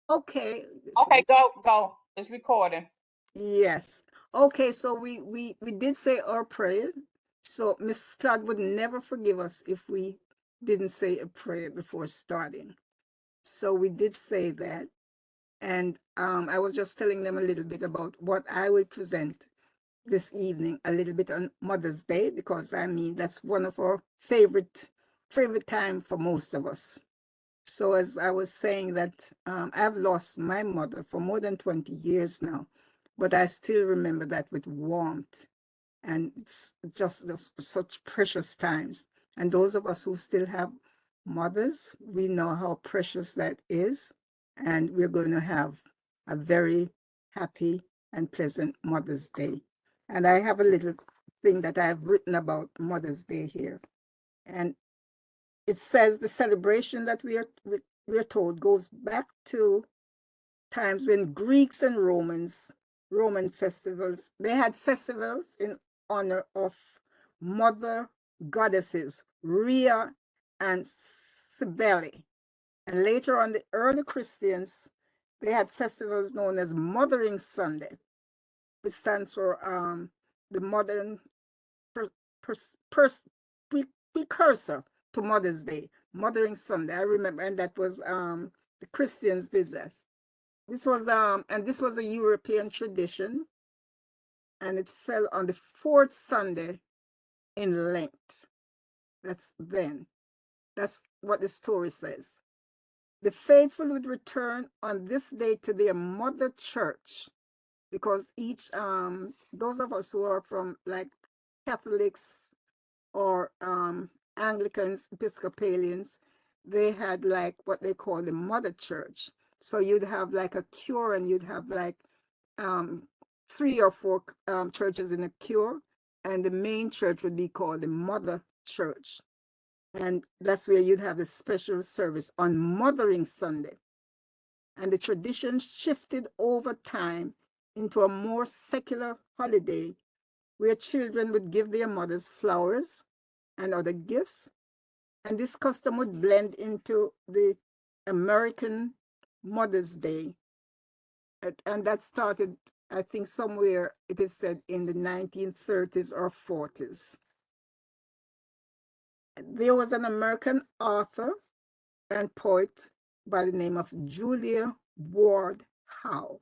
Okay. Okay, go. It's recording. Yes. Okay, so we did say our prayer. So Miss Todd would never forgive us if we didn't say a prayer before starting. So we did say that. And I was just telling them a little bit about what I will present this evening, a little bit on Mother's Day, because I mean that's one of our favorite time for most of us. So as I was saying that I've lost my mother for more than 20 years now, but I still remember that with warmth. And it's just such precious times. And those of us who still have mothers, we know how precious that is. And we're going to have a very happy and pleasant Mother's Day. And I have a little thing that I've written about Mother's Day here. And it says the celebration that we are told goes back to times when Greeks and Roman festivals, they had festivals in honor of mother goddesses, Rhea and Cybele. And later on, the early Christians, they had festivals known as Mothering Sunday, which stands for the modern per, per, per, precursor to Mother's Day, Mothering Sunday. I remember, and that was the Christians did this. This was a European tradition, and it fell on the fourth Sunday in Lent. That's then. That's what the story says. The faithful would return on this day to their mother church, because each those of us who are from like Catholics or Anglicans, Episcopalians, they had like what they call the mother church. So you'd have like a cure, and you'd have like um, three or four churches in a cure, and the main church would be called the mother church. And that's where you'd have a special service on Mothering Sunday. And the tradition shifted over time into a more secular holiday where children would give their mothers flowers and other gifts. And this custom would blend into the American Mother's Day. And that started, I think, somewhere it is said in the 1930s or 40s. There was an American author and poet by the name of Julia Ward Howe,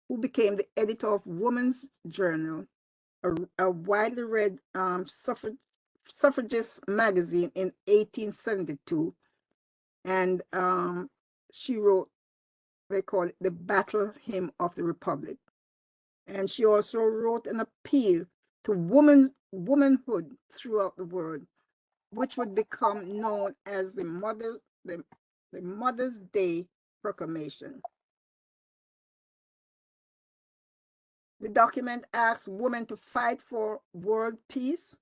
who became the editor of Woman's Journal, a widely read suffragist magazine in 1872. And she wrote, they call it the Battle Hymn of the Republic. And she also wrote an appeal to womanhood throughout the world, which would become known as the Mother's Day Proclamation. The document asks women to fight for world peace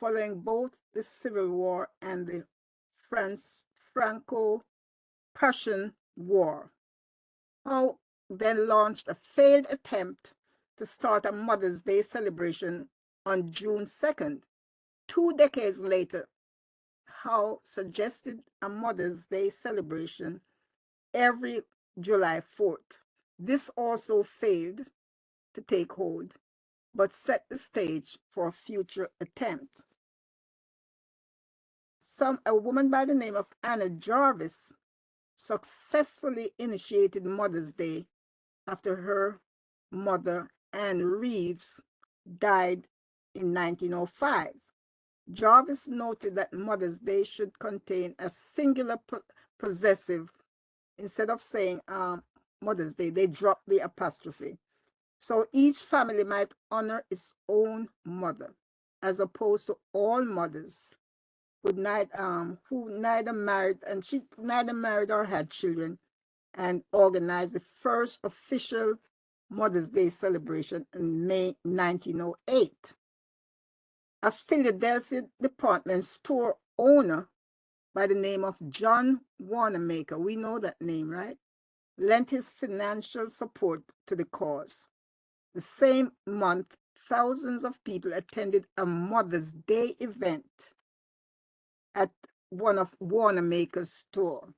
following both the Civil War and the Franco-Prussian War. Howe then launched a failed attempt to start a Mother's Day celebration on June 2nd. 2 decades later, Howe suggested a Mother's Day celebration every July 4th. This also failed to take hold, but set the stage for a future attempt. A woman by the name of Anna Jarvis successfully initiated Mother's Day after her mother, Anne Reeves, died in 1905. Jarvis noted that Mother's Day should contain a singular possessive. Instead of saying Mother's Day, they dropped the apostrophe. So each family might honor its own mother, as opposed to all mothers who neither married, and she neither married or had children, and organized the first official Mother's Day celebration in May 1908. A Philadelphia department store owner by the name of John Wanamaker, we know that name, right? Lent his financial support to the cause. The same month, thousands of people attended a Mother's Day event at one of Wanamaker's store.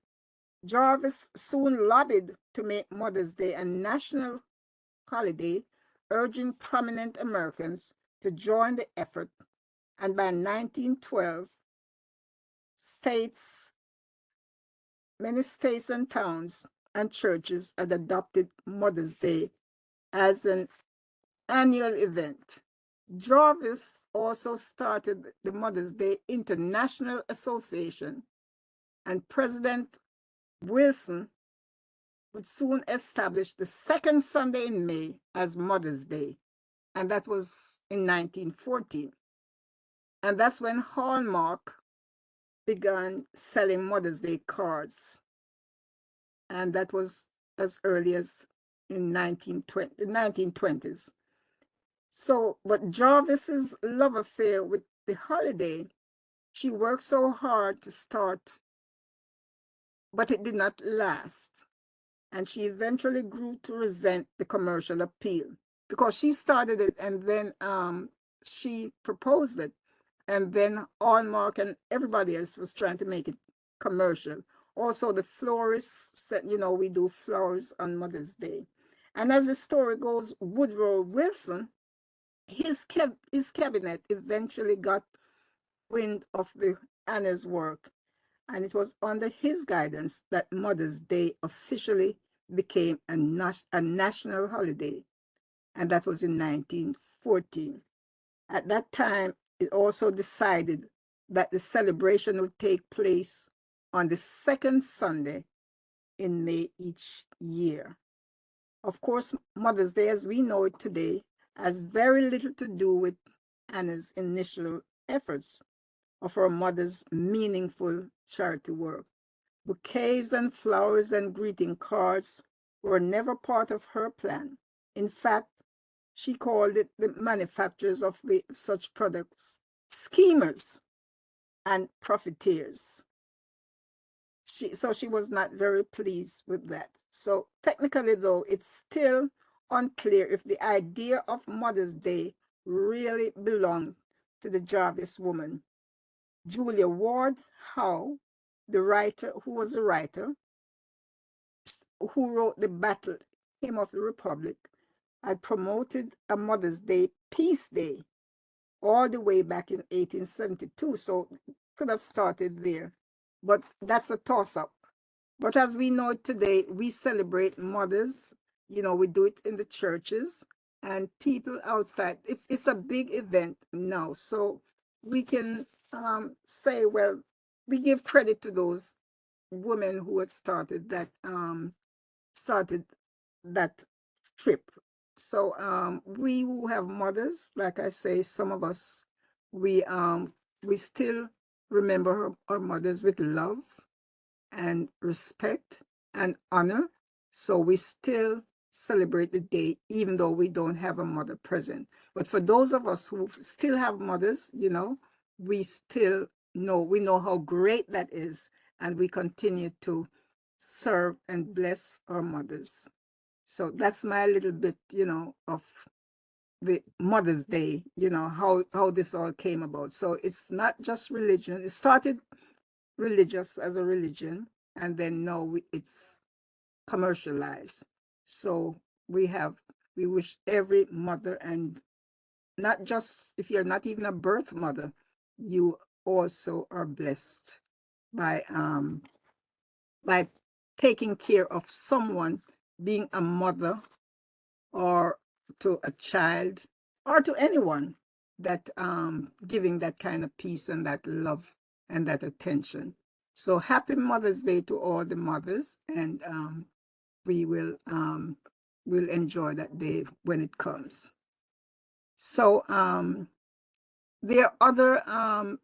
Jarvis soon lobbied to make Mother's Day a national holiday, urging prominent Americans to join the effort. And by 1912, many states and towns and churches had adopted Mother's Day as an annual event. Jarvis also started the Mother's Day International Association, and President Wilson would soon establish the second Sunday in May as Mother's Day, and that was in 1914. And that's when Hallmark began selling Mother's Day cards, and that was as early as in 1920s. So, but Jarvis's love affair with the holiday, she worked so hard to start, but it did not last. And she eventually grew to resent the commercial appeal because she started it and then she proposed it. And then Hallmark and everybody else was trying to make it commercial. Also, the florists said, we do flowers on Mother's Day. And as the story goes, Woodrow Wilson, his cabinet eventually got wind of Anna's work, and it was under his guidance that Mother's Day officially became a national holiday, and that was in 1914. At that time, it also decided that the celebration would take place on the second Sunday in May each year. Of course, Mother's Day, as we know it today, has very little to do with Anna's initial efforts of her mother's meaningful charity work. Bouquets and flowers and greeting cards were never part of her plan. In fact, she called it the manufacturers of such products schemers and profiteers. So she was not very pleased with that. So technically, though, it's still unclear if the idea of Mother's Day really belonged to the Jarvis woman. Julia Ward Howe, who was a writer, who wrote the Battle Hymn of the Republic, had promoted a Mother's Day Peace Day all the way back in 1872. So could have started there, but that's a toss-up. But as we know today, we celebrate mothers. We do it in the churches and people outside. It's a big event now. So we can say, well, we give credit to those women who had started that trip. So we who have mothers, like I say, some of us, we still remember our mothers with love and respect and honor. So we still celebrate the day, even though we don't have a mother present. But for those of us who still have mothers, we still know how great that is, and we continue to serve and bless our mothers. So that's my little bit, of the Mother's Day, how this all came about. So it's not just religion. It started religious as a religion, and then now it's commercialized. So we wish every mother, and not just if you're not even a birth mother, you also are blessed by taking care of someone, being a mother or to a child or to anyone, that giving that kind of peace and that love and that attention. So happy Mother's Day to all the mothers, and we will enjoy that day when it comes. So there are other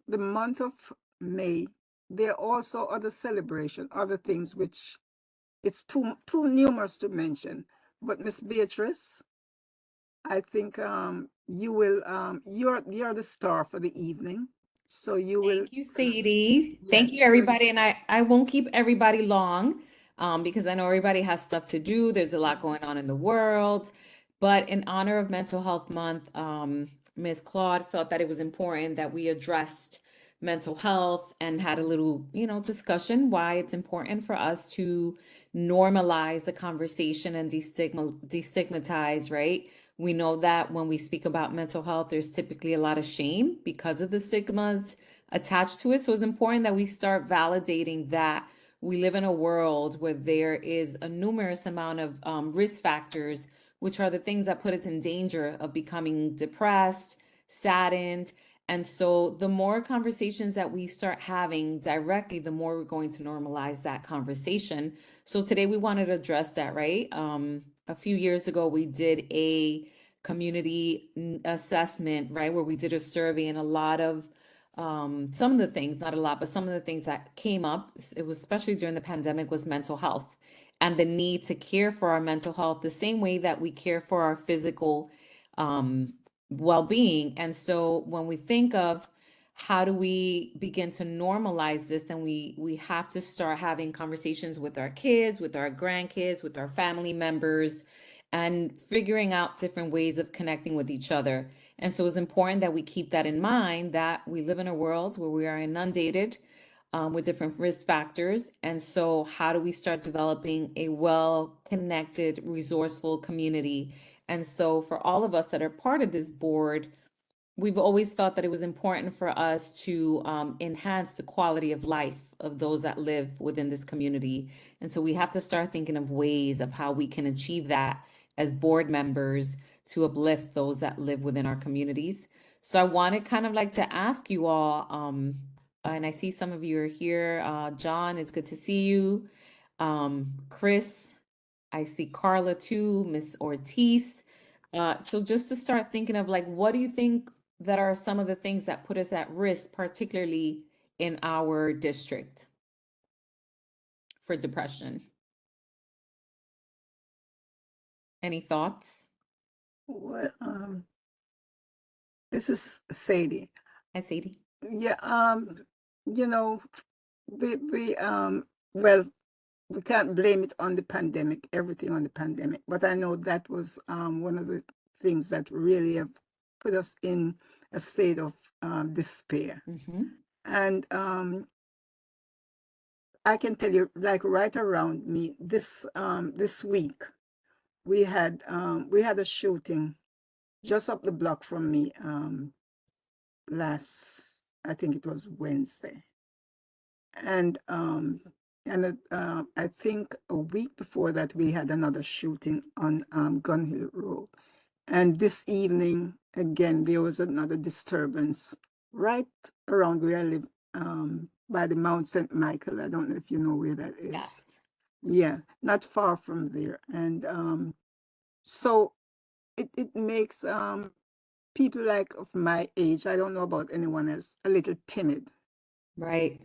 the month of May, there are also other celebration, other things which it's too numerous to mention. But Miss Beatrice, I think you will you're the star for the evening. So you will. Thank you, Sadie. Thank you, Yes, everybody. And I won't keep everybody long because I know everybody has stuff to do. There's a lot going on in the world. But in honor of Mental Health Month, Ms. Claude felt that it was important that we addressed mental health and had a little, discussion why it's important for us to normalize the conversation and destigmatize, right? We know that when we speak about mental health, there's typically a lot of shame because of the stigmas attached to it. So it's important that we start validating that we live in a world where there is a numerous amount of risk factors, which are the things that put us in danger of becoming depressed, saddened. And so the more conversations that we start having directly, the more we're going to normalize that conversation. So today we wanted to address that, right? A few years ago, we did a community assessment, right, where we did a survey, and a lot of some of the things, not a lot, but some of the things that came up, it was especially during the pandemic, was mental health and the need to care for our mental health the same way that we care for our physical um, well-being. And so when we think of how do we begin to normalize this, then we have to start having conversations with our kids, with our grandkids, with our family members, and figuring out different ways of connecting with each other. And so it's important that we keep that in mind, that we live in a world where we are inundated with different risk factors. And so how do we start developing a well-connected, resourceful community? And so for all of us that are part of this board, we've always felt that it was important for us to enhance the quality of life of those that live within this community. And so we have to start thinking of ways of how we can achieve that as board members to uplift those that live within our communities. So I wanted kind of like to ask you all, and I see some of you are here. John, it's good to see you. Chris, I see Carla too, Miss Ortiz. So just to start thinking of like, what do you think that are some of the things that put us at risk, particularly in our district for depression? Any thoughts? Well, this is Sadie. Hi, Sadie. Yeah, you know, well, we can't blame it on the pandemic, everything on the pandemic, but I know that was one of the things that really have put us in a state of despair. Mm-hmm. And I can tell you, like right around me, this week, we had a shooting just up the block from me last, I think it was Wednesday. And I think a week before that, we had another shooting on Gun Hill Road. And this evening, again, there was another disturbance right around where I live, by the Mount St. Michael. I don't know if you know where that is. Yes. Yeah, not far from there. And so it makes people like of my age, I don't know about anyone else, a little timid, Right.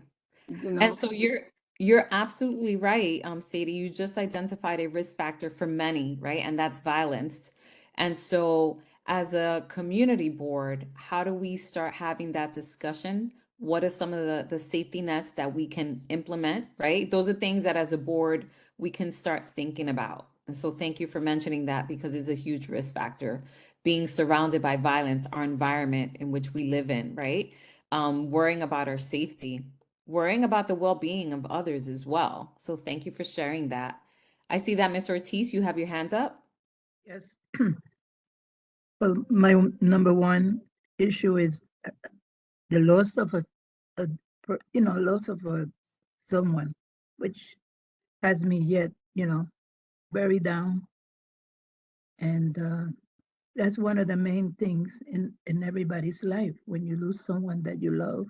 you And know? so you're absolutely right, Sadie. You just identified a risk factor for many, right? And that's violence. And so as a community board, how do we start having that discussion? What are some of the safety nets that we can implement, right? Those are things that as a board we can start thinking about. And so thank you for mentioning that because it's a huge risk factor. Being surrounded by violence, our environment in which we live in, right? Worrying about our safety, worrying about the well-being of others as well. So thank you for sharing that. I see that Ms. Ortiz, you have your hands up. Yes. Well, my number one issue is the loss of loss of someone, which has me yet, very down. And that's one of the main things in everybody's life. When you lose someone that you love,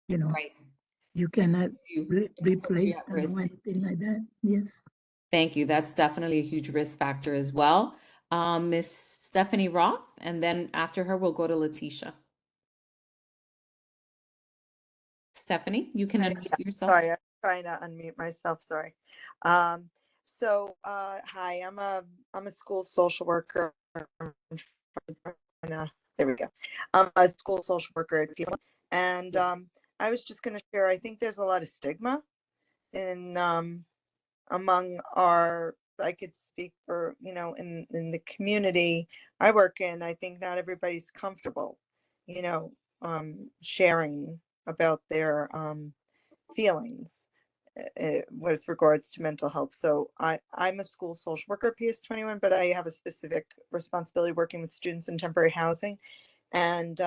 Right. you It cannot puts you, it puts you replace at them or risk. anything like that. Yes. Thank you. That's definitely a huge risk factor as well. Miss Stephanie Roth, and then after her, we'll go to Letitia. Stephanie, you can unmute yourself. Sorry, I'm trying to unmute myself. Sorry. Hi, I'm a school social worker. There we go. I'm a school social worker at Peace, and Yes. I was just going to share. I think there's a lot of stigma in among our. I could speak for in the community I work in. I think not everybody's comfortable, you know, sharing about their feelings with regards to mental health. So I'm a school social worker, PS21, but I have a specific responsibility working with students in temporary housing. And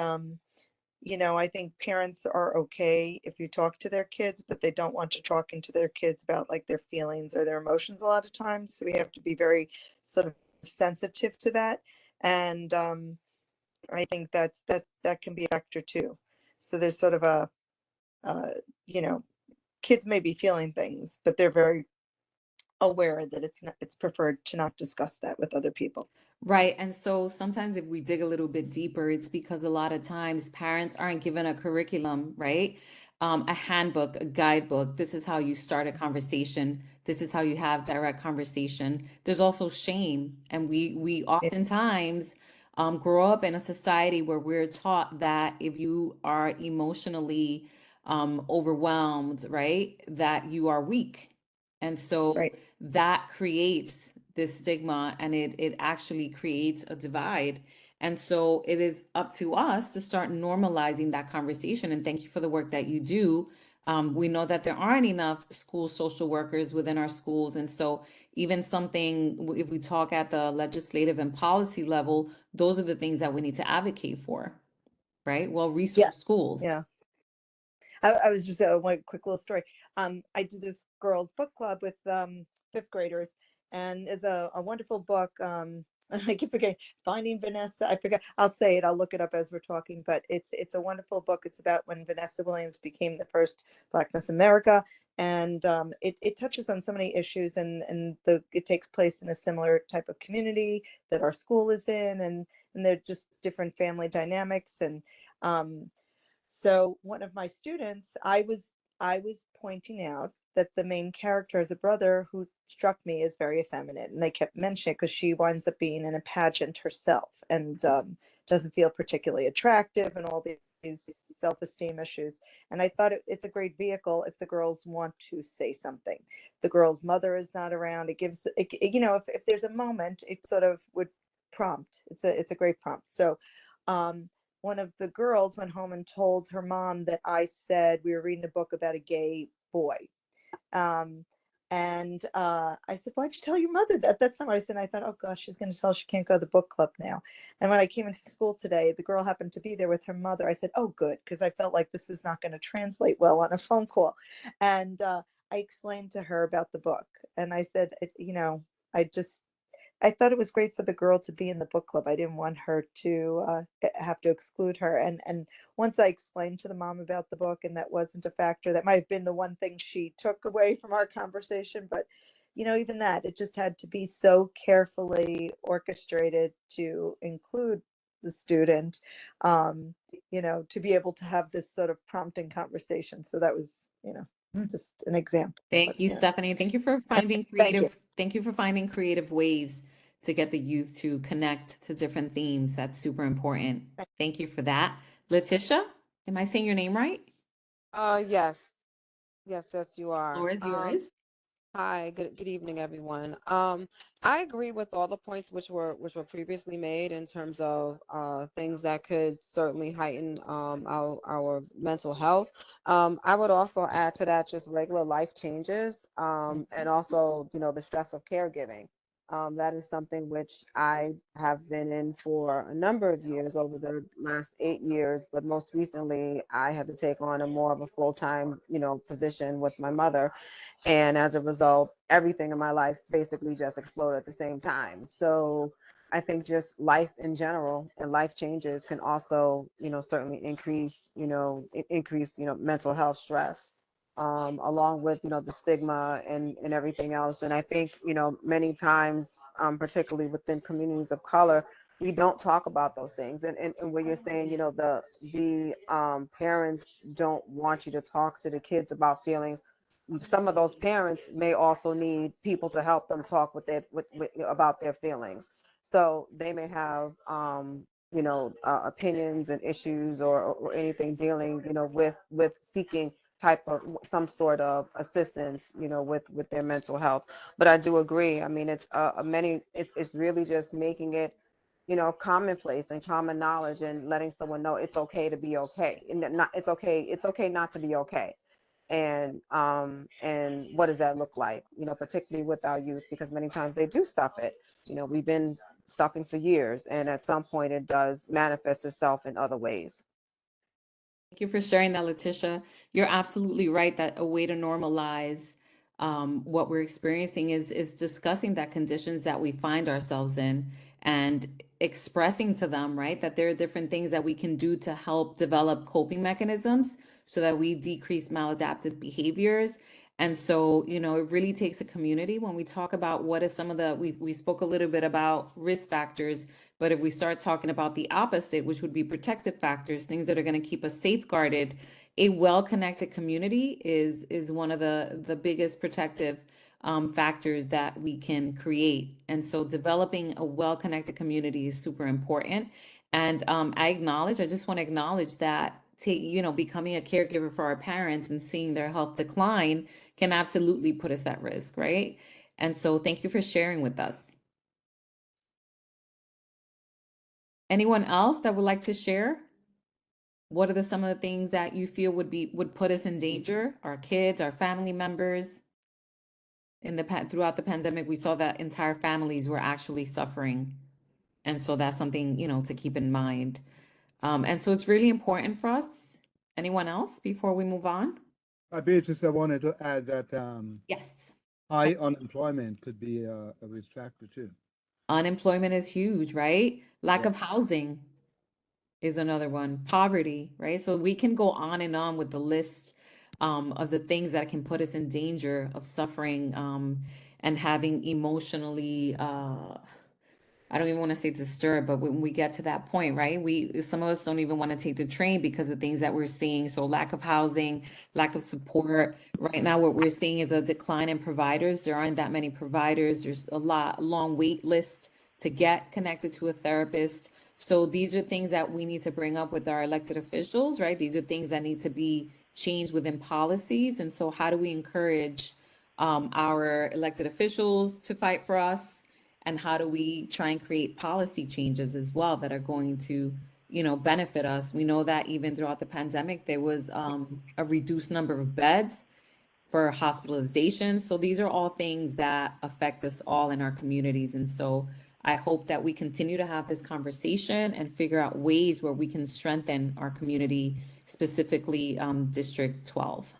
you know, I think parents are okay if you talk to their kids, but they don't want to talk into their kids about like their feelings or their emotions a lot of times. So we have to be very sort of sensitive to that. And I think that can be a factor too. So there's sort of a, you know, kids may be feeling things, but they're very aware that it's preferred to not discuss that with other people. Right. And so sometimes if we dig a little bit deeper, it's because a lot of times parents aren't given a curriculum, right? A handbook, a guidebook. This is how you start a conversation. This is how you have direct conversation. There's also shame. And we Yeah, oftentimes grow up in a society where we're taught that if you are emotionally overwhelmed, right, that you are weak. And so right. that creates this stigma and it actually creates a divide. And so it is up to us to start normalizing that conversation. And thank you for the work that you do. We know that there aren't enough school social workers within our schools. And so even something, if we talk at the legislative and policy level, those are the things that we need to advocate for, right? Well, Yeah, resource schools. yeah. I was just one quick little story. I do this girls book club with fifth graders, and it's a wonderful book. I keep forgetting Finding Vanessa. I forgot. I'll say it. I'll look it up as we're talking. But it's a wonderful book. It's about when Vanessa Williams became the first Black Miss America, and it touches on so many issues. And it takes place in a similar type of community that our school is in, and they're just different family dynamics and. So one of my students, I was pointing out that the main character is a brother who struck me as very effeminate, and they kept mentioning because she winds up being in a pageant herself and doesn't feel particularly attractive and all these self-esteem issues. And I thought it's a great vehicle if the girls want to say something. The girl's mother is not around. It gives, you know, if there's a moment, it sort of would prompt. It's a great prompt. So. Um, One of the girls went home and told her mom that I said we were reading a book about a gay boy. Um, and I said, "Why'd you tell your mother that?" That's not what I said. I thought, oh gosh, she's going to tell her she can't go to the book club now. And when I came into school today, the girl happened to be there with her mother. I said, "Oh, good," because I felt like this was not going to translate well on a phone call. And I explained to her about the book. And I said, you know, I thought it was great for the girl to be in the book club. I didn't want her to have to exclude her. And once I explained to the mom about the book, and that wasn't a factor, that might have been the one thing she took away from our conversation. But you know, even that, it just had to be so carefully orchestrated to include the student, um, you know, to be able to have this sort of prompting conversation. So that was, you know, just an example. But Thank you, you know, Stephanie. thank you. Thank you for finding creative ways to get the youth to connect to different themes. That's super important. Thank you for that. Letitia, am I saying your name right? Yes, yes, you are. Floor is yours. Hi, good evening, everyone. I agree with all the points which were previously made in terms of things that could certainly heighten our mental health. I would also add to that just regular life changes, and also, you know, the stress of caregiving. That is something which I have been in for a number of years over the last 8 years, but most recently I had to take on a more of a full-time, you know, position with my mother. And as a result, everything in my life basically just exploded at the same time. So I think just life in general and life changes can also, you know, certainly increase, you know, mental health stress, along with, you know, the stigma and everything else. And I think, you know, many times, particularly within communities of color, we don't talk about those things. And when you're saying, you know, the parents don't want you to talk to the kids about feelings, some of those parents may also need people to help them talk with about their feelings. So they may have you know, opinions and issues or anything dealing, you know, with seeking type of some sort of assistance, you know, with their mental health. But I do agree. I mean, it's really just making it commonplace and common knowledge, and letting someone know it's okay to be okay, and that not it's okay not to be okay. And what does that look like, particularly with our youth, because many times they do stuff it. We've been stuffing for years, and at some point it does manifest itself in other ways. Thank you for sharing that, Letitia. You're absolutely right that a way to normalize what we're experiencing is discussing that conditions that we find ourselves in and expressing to them, right, that there are different things that we can do to help develop coping mechanisms so that we decrease maladaptive behaviors. And so, it really takes a community when we talk about what is some of we spoke a little bit about risk factors, but if we start talking about the opposite, which would be protective factors, things that are going to keep us safeguarded, a well-connected community is one of the biggest protective factors that we can create. And so developing a well-connected community is super important. And I just want to acknowledge that becoming a caregiver for our parents and seeing their health decline can absolutely put us at risk, right? And so thank you for sharing with us. Anyone else that would like to share? What are some of the things that you feel would put us in danger? Our kids, our family members. Throughout the pandemic, we saw that entire families were actually suffering. And so that's something, to keep in mind. And so it's really important for us. Anyone else before we move on? Beatrice, I wanted to add that Yes. high unemployment could be a risk factor too. Unemployment is huge, right? Lack Yeah. of housing is another one. Poverty, right? So we can go on and on with the list of the things that can put us in danger of suffering and having emotionally I don't even want to say disturbed, but when we get to that point, right? Some of us don't even want to take the train because of things that we're seeing. So lack of housing, lack of support. Right now, what we're seeing is a decline in providers. There aren't that many providers. There's a long wait list to get connected to a therapist. So these are things that we need to bring up with our elected officials, right? These are things that need to be changed within policies. And so how do we encourage our elected officials to fight for us? And how do we try and create policy changes as well that are going to, benefit us? We know that even throughout the pandemic, there was a reduced number of beds for hospitalization. So these are all things that affect us all in our communities. And so I hope that we continue to have this conversation and figure out ways where we can strengthen our community, specifically District 12.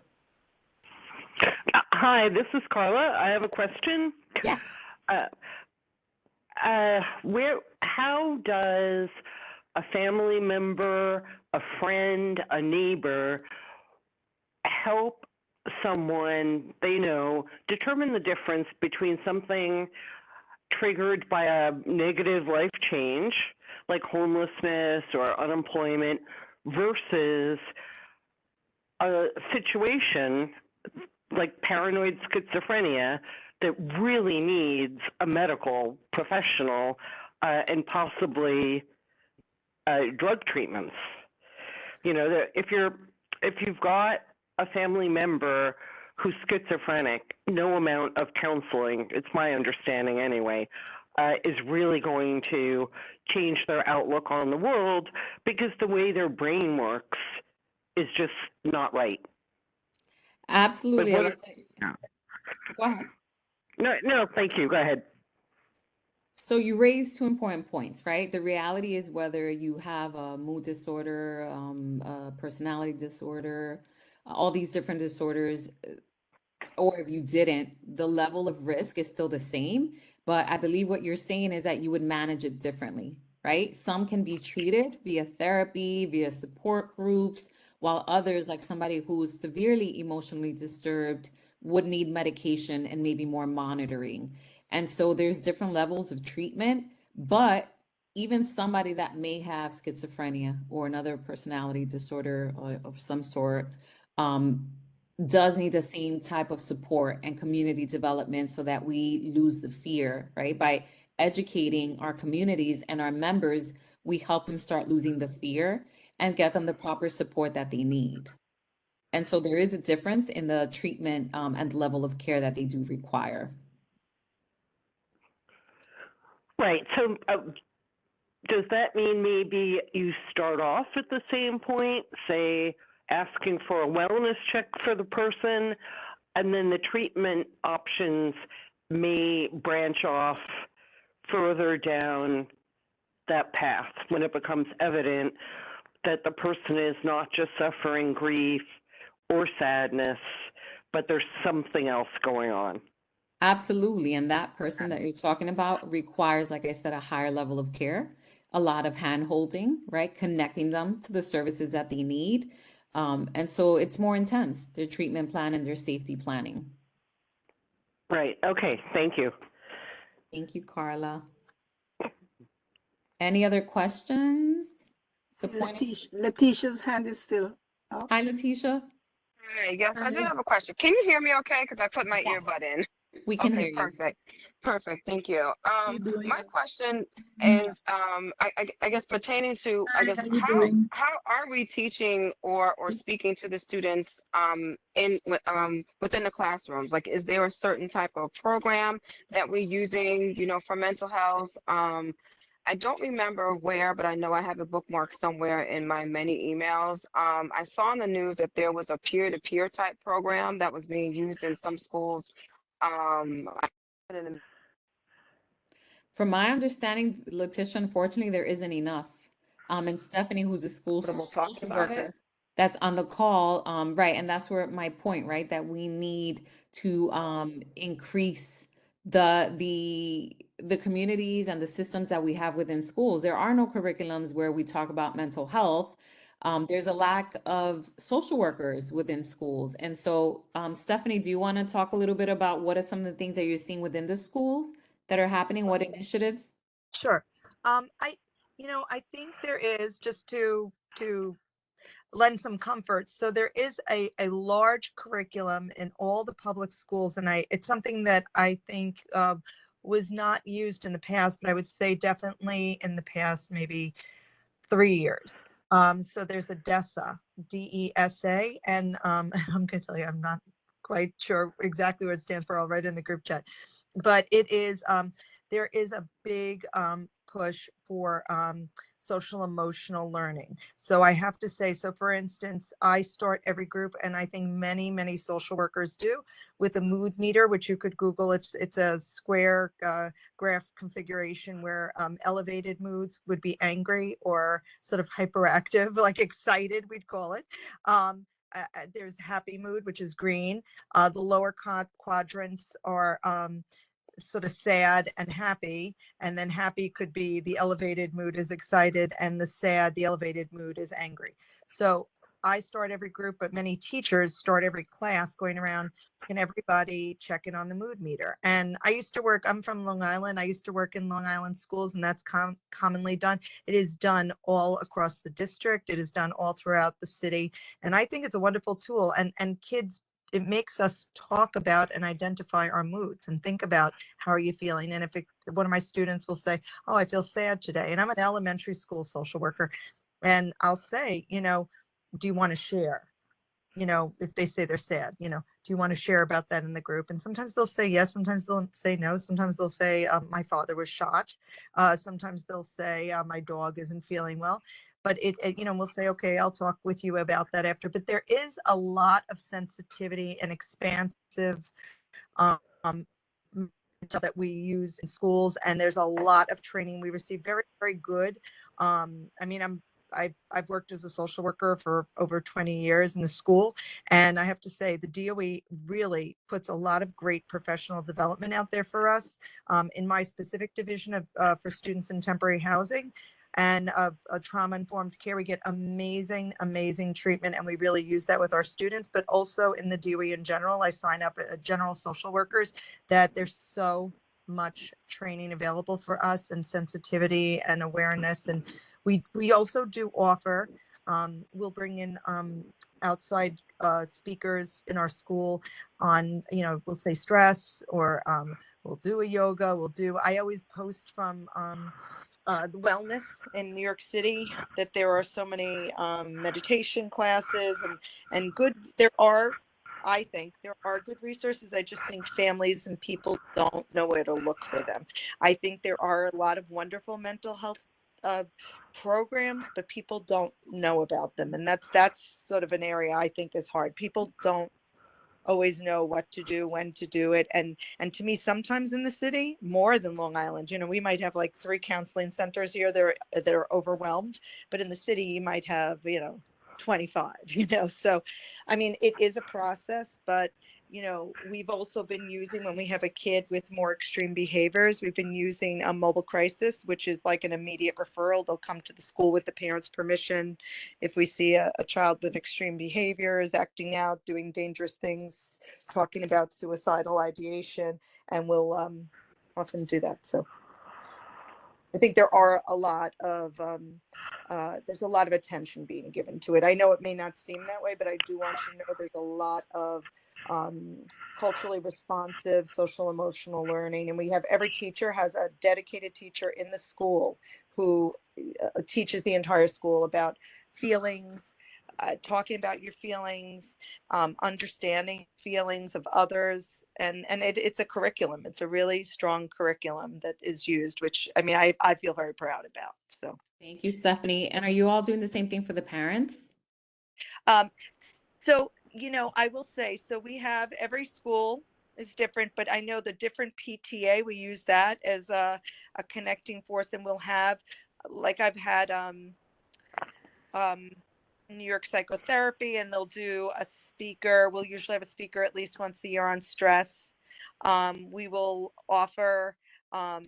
Hi, this is Carla. I have a question. Yes. How does a family member, a friend, a neighbor help someone they know determine the difference between something triggered by a negative life change, like homelessness or unemployment, versus a situation like paranoid schizophrenia that really needs a medical professional and possibly drug treatments? If you've got a family member who's schizophrenic, no amount of counseling, it's my understanding anyway, is really going to change their outlook on the world, because the way their brain works is just not right. Absolutely. Go ahead. No, thank you. Go ahead. So you raised two important points, right? The reality is whether you have a mood disorder, a personality disorder, all these different disorders, or if you didn't, the level of risk is still the same. But I believe what you're saying is that you would manage it differently, right? Some can be treated via therapy, via support groups, while others, like somebody who's severely emotionally disturbed, would need medication and maybe more monitoring. And so there's different levels of treatment, but even somebody that may have schizophrenia or another personality disorder of some sort does need the same type of support and community development so that we lose the fear, right? By educating our communities and our members, we help them start losing the fear and get them the proper support that they need. And so there is a difference in the treatment and the level of care that they do require. Right. So does that mean maybe you start off at the same point, say asking for a wellness check for the person, and then the treatment options may branch off further down that path when it becomes evident that the person is not just suffering grief or sadness, but there's something else going on? Absolutely. And that person that you're talking about requires, like I said, a higher level of care, a lot of hand holding, right? Connecting them to the services that they need. And so it's more intense, their treatment plan and their safety planning. Right. Okay. Thank you. Thank you, Carla. Any other questions? Letitia's hand is still up. Hi, Letitia. Hey, yes, I do have a question. Can you hear me okay? Because I put my Yes. earbud in. We can Okay, hear you. perfect. Perfect. Thank you. How you doing? My question is, I guess pertaining to, I Hi, guess, how you doing? how are we teaching or speaking to the students within the classrooms? Like, is there a certain type of program that we're using, for mental health? I don't remember where, but I know I have a bookmark somewhere in my many emails. I saw in the news that there was a peer-to-peer type program that was being used in some schools. From my understanding, Letitia, unfortunately, there isn't enough. And Stephanie, who's a Talking social about it. worker, that's on the call, right? And that's where my point, right? That we need to increase the communities and the systems that we have within schools. There are no curriculums where we talk about mental health. There's a lack of social workers within schools. And so, Stephanie, do you want to talk a little bit about what are some of the things that you're seeing within the schools that are happening? What initiatives? Sure. I think there is, just to lend some comfort. So there is a large curriculum in all the public schools, and it's something that I think was not used in the past, but I would say definitely in the past maybe 3 years. So there's a DESA, DESA, and I'm going to tell you, I'm not quite sure exactly what it stands for. I'll write it in the group chat, but it is there is a big push for social emotional learning. So I have to say, so for instance, I start every group, and I think many social workers do, with a mood meter, which you could Google. It's a square graph configuration where elevated moods would be angry or sort of hyperactive, like excited, we'd call it. There's happy mood, which is green. The lower quadrants are sort of sad and happy, and then happy could be the elevated mood is excited, and the elevated mood is angry. So I start every group, but many teachers start every class going around, can everybody check in on the mood meter? And I'm from Long Island. I used to work in Long Island schools, and that's commonly done. It is done all across the district. It is done all throughout the city. And I think it's a wonderful tool, and kids, it makes us talk about and identify our moods and think about how are you feeling. And if one of my students will say, oh, I feel sad today, and I'm an elementary school social worker, and I'll say, do you want to share? If they say they're sad, do you want to share about that in the group? And sometimes they'll say yes, sometimes they'll say no, sometimes they'll say my father was shot, sometimes they'll say my dog isn't feeling well. But we'll say, okay, I'll talk with you about that after. But there is a lot of sensitivity and expansive that we use in schools, and there's a lot of training we receive. Very, very good. I've worked as a social worker for over 20 years in the school, and I have to say the DOE really puts a lot of great professional development out there for us. In my specific division of for students in temporary housing and of trauma-informed care, we get amazing treatment, and we really use that with our students. But also in the DOE in general, I sign up general social workers, that there's so much training available for us, and sensitivity and awareness. And we also do offer, we'll bring in outside speakers in our school on, we'll say stress, or we'll do a yoga, I always post from the wellness in New York City, that there are so many meditation classes and good, I think there are good resources. I just think families and people don't know where to look for them. I think there are a lot of wonderful mental health programs, but people don't know about them, and that's sort of an area I think is hard. People don't always know what to do, when to do it. And to me, sometimes in the city, more than Long Island, you know, we might have like 3 counseling centers here that are overwhelmed, but in the city you might have, you know, 25, you know. So I mean, it is a process, but you know, we've also been using, when we have a kid with more extreme behaviors, we've been using a mobile crisis, which is like an immediate referral. They'll come to the school with the parents' permission. If we see a child with extreme behaviors, acting out, doing dangerous things, talking about suicidal ideation, and we'll often do that. So I think there are a lot of there's a lot of attention being given to it. I know it may not seem that way, but I do want you to know there's a lot of culturally responsive social emotional learning, and we have, every teacher has a dedicated teacher in the school who teaches the entire school about feelings, talking about your feelings, understanding feelings of others, and it's a curriculum. It's a really strong curriculum that is used, which I mean, I feel very proud about. So Thank you, Stephanie. And are you all doing the same thing for the parents? um, so you know, I will say, so we have, every school is different, but I know the different PTA, we use that as a connecting force, and we'll have, like I've had um, New York Psychotherapy, and they'll do a speaker. We'll usually have a speaker at least once a year on stress. We will offer, um,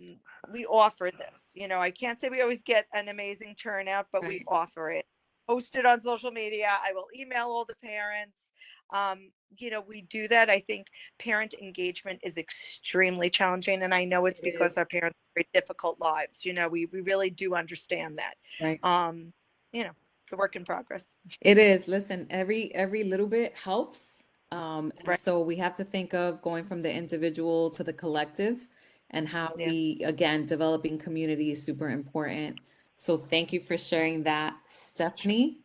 we offer this. You know, I can't say we always get an amazing turnout, but we Right. offer it. Post it on social media. I will email all the parents. You know, we do that. I think parent engagement is extremely challenging, and I know it's It because is. our parents have very difficult lives. You know, we really do understand that. Right. You know, it's a work in progress. It is. Listen, every little bit helps. And Right. so we have to think of going from the individual to the collective, and how Yeah. we, again, developing community is super important. So thank you for sharing that, Stephanie.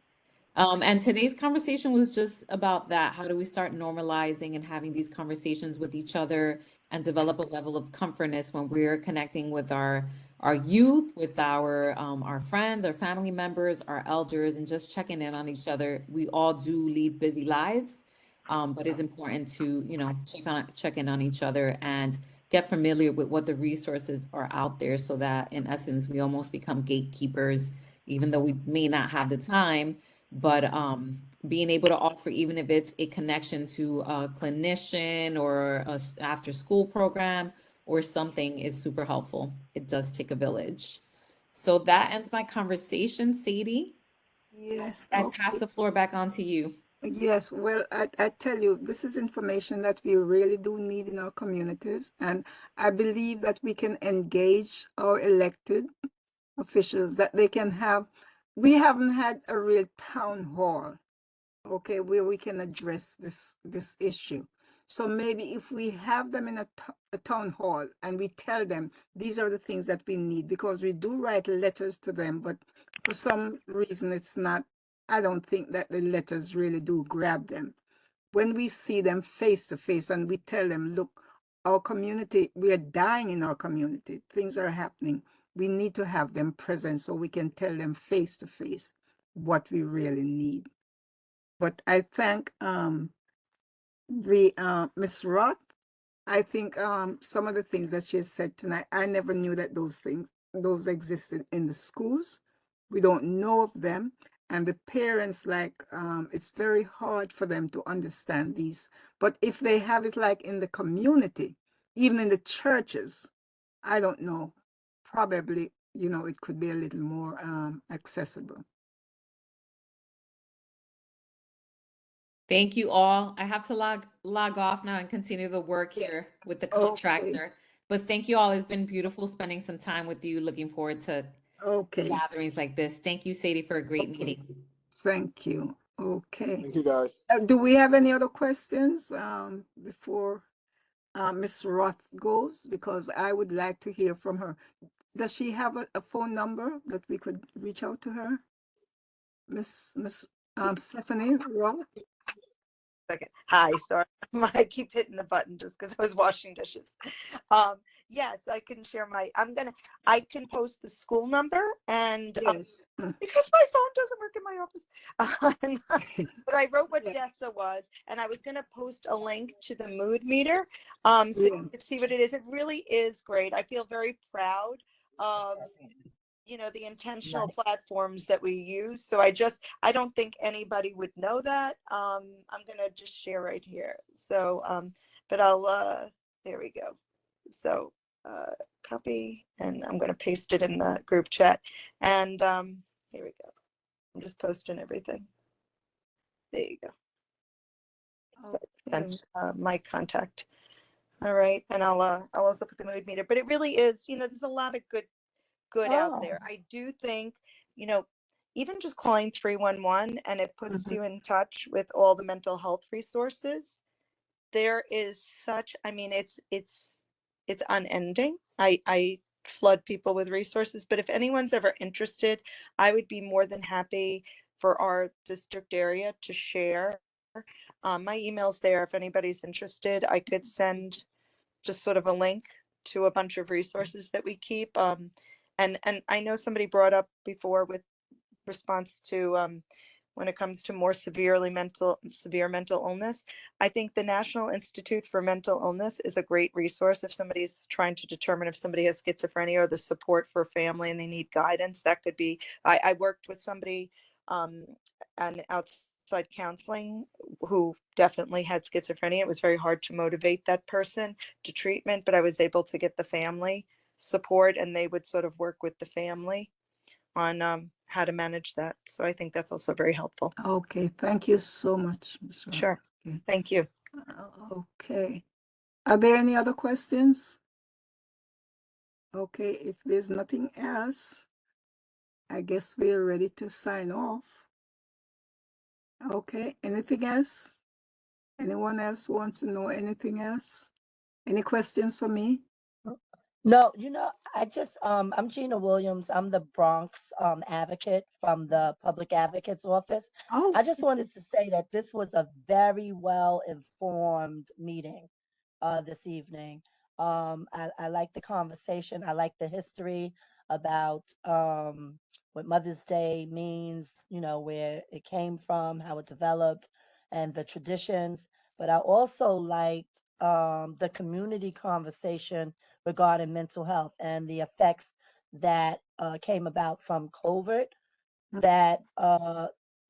And today's conversation was just about that. How do we start normalizing and having these conversations with each other and develop a level of comfortness when we're connecting with our youth, with our friends, our family members, our elders, and just checking in on each other. We all do lead busy lives, but it's important to, you know, check in on each other and get familiar with what the resources are out there, so that in essence we almost become gatekeepers, even though we may not have the time. But being able to offer, even if it's a connection to a clinician or a after school program or something, is super helpful. It does take a village. So that ends my conversation, Sadie. Yes, I pass okay. the floor back on to you. Yes, well, I tell you, this is information that we really do need in our communities. And I believe that we can engage our elected officials, that they can have, we haven't had a real town hall, okay, where we can address this issue. So maybe if we have them in a town hall and we tell them these are the things that we need, because we do write letters to them, but for some reason it's not, I don't think that the letters really do grab them. When we see them face to face and we tell them, look, our community, we are dying in our community, things are happening. We need to have them present so we can tell them face to face what we really need. But I thank the Miss Roth. I think some of the things that she has said tonight, I never knew that those existed in the schools. We don't know of them. And the parents, like, it's very hard for them to understand these. But if they have it like in the community, even in the churches, I don't know, probably, you know, it could be a little more accessible. Thank you all. I have to log off now and continue the work Yeah. here with the Okay. contractor. But thank you all. It's been beautiful spending some time with you. Looking forward to Okay. gatherings like this. Thank you, Sadie, for a great Okay. meeting. Thank you. Okay. Thank you, guys. Do we have any other questions before Ms. Roth goes? Because I would like to hear from her. Does she have a phone number that we could reach out to her? Miss Stephanie Roth? second. Hi, sorry. I keep hitting the button just because I was washing dishes. Yes, I can share I can post the school number and Yes. because my phone doesn't work in my office. But I wrote what Yeah. DESA was, and I was going to post a link to the mood meter, so Yeah. you could see what it is. It really is great. I feel very proud of the intentional platforms that we use. So I don't think anybody would know that. I'm gonna just share right here. So but there we go. So copy, and I'm gonna paste it in the group chat. And here we go. I'm just posting everything. There you go. So Okay. sent my contact. All right, and I'll also put the mood meter. But it really is, there's a lot of good out there. I do think, you know, even just calling 311 and it puts Mhm. you in touch with all the mental health resources. There is such, I mean, it's unending. I flood people with resources, but if anyone's ever interested, I would be more than happy for our district area to share. My email's there if anybody's interested. I could send just sort of a link to a bunch of resources that we keep. And I know somebody brought up before with response to when it comes to more severe mental illness. I think the National Institute for Mental Illness is a great resource if somebody's trying to determine if somebody has schizophrenia or the support for family and they need guidance. That could be. I worked with somebody and outside counseling who definitely had schizophrenia. It was very hard to motivate that person to treatment, but I was able to get the family support and they would sort of work with the family on how to manage that. So I think that's also very helpful. Okay. Thank you so much, Ms. Rock. Sure. Okay. Thank you. Okay. Are there any other questions? Okay. If there's nothing else, I guess we're ready to sign off. Okay. Anything else? Anyone else wants to know anything else? Any questions for me? No, I'm Gina Williams. I'm the Bronx advocate from the Public Advocate's Office. Oh, I just wanted to say that this was a very well informed meeting this evening. I like the conversation. I like the history about what Mother's Day means, where it came from, how it developed, and the traditions. But I also liked the community conversation regarding mental health and the effects that came about from COVID, that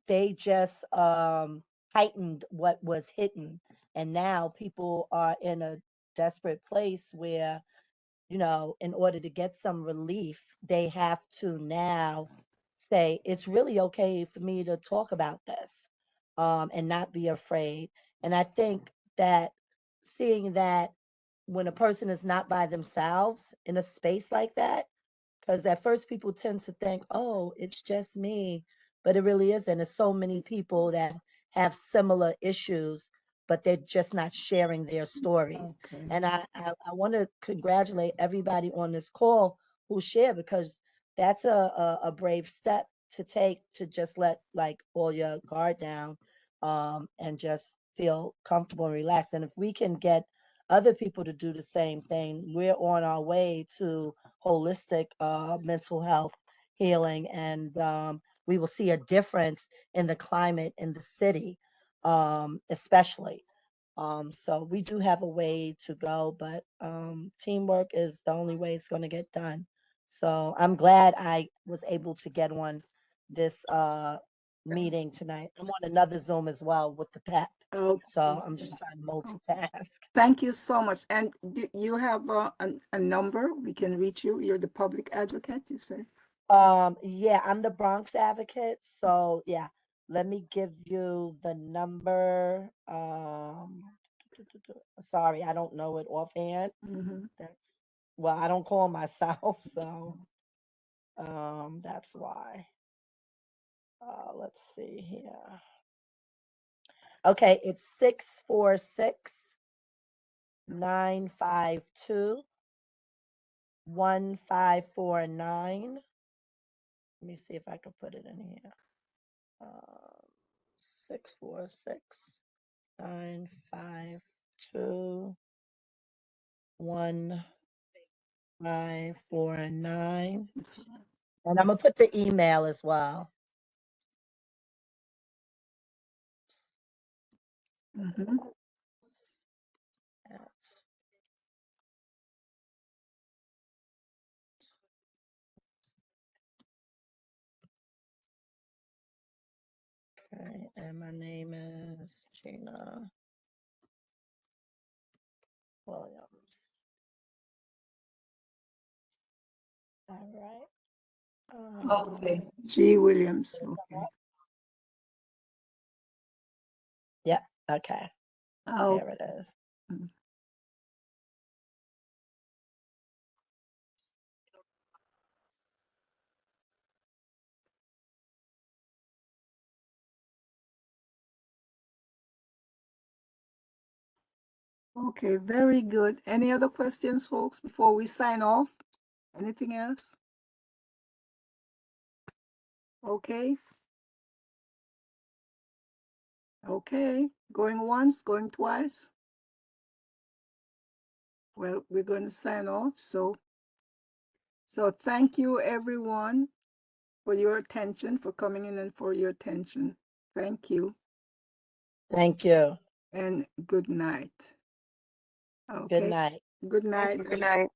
they just heightened what was hidden. And now people are in a desperate place where, in order to get some relief, they have to now say, it's really okay for me to talk about this and not be afraid. And I think that seeing that when a person is not by themselves in a space like that, because at first people tend to think, oh, it's just me, but it really isn't. There's so many people that have similar issues, but they're just not sharing their stories. okay. And I want to congratulate everybody on this call who share, because that's a brave step to take, to just let like all your guard down and just feel comfortable and relaxed. And if we can get other people to do the same thing, we're on our way to holistic mental health healing, and we will see a difference in the climate in the city, especially. So we do have a way to go, but teamwork is the only way it's going to get done. So I'm glad I was able to get on this meeting tonight. I'm on another Zoom as well with the PEP. Okay. So I'm just trying to multitask. Thank you so much. And do you have a number we can reach you? You're the public advocate, you say? Yeah, I'm the Bronx advocate. So yeah, let me give you the number. Sorry, I don't know it offhand. Mhm. Well, I don't call myself, so that's why. Let's see here. Okay, it's 646 952 1549. Let me see if I can put it in here. 646 952 1549. And I'm gonna put the email as well. Mhm. Okay, and my name is Gina Williams. All right. Okay, G. Williams. Okay. Yeah, okay. Oh, There it is. okay, very good. Any other questions, folks, before we sign off? Anything else? Okay. Okay, going once, going twice. Well, we're going to sign off. So thank you everyone for your attention, for coming in and for your attention. Thank you Thank you. and good night. Good Okay. night. Good night. Good night.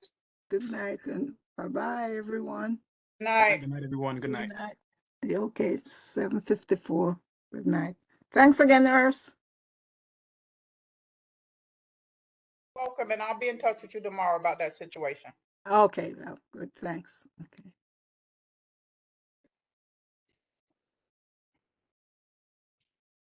Good night and bye-bye everyone. Night. Good night, everyone. Good night. Okay, it's 7:54. Good night. Thanks again, Urs. Welcome, and I'll be in touch with you tomorrow about that situation. Okay, well, good, thanks. Okay.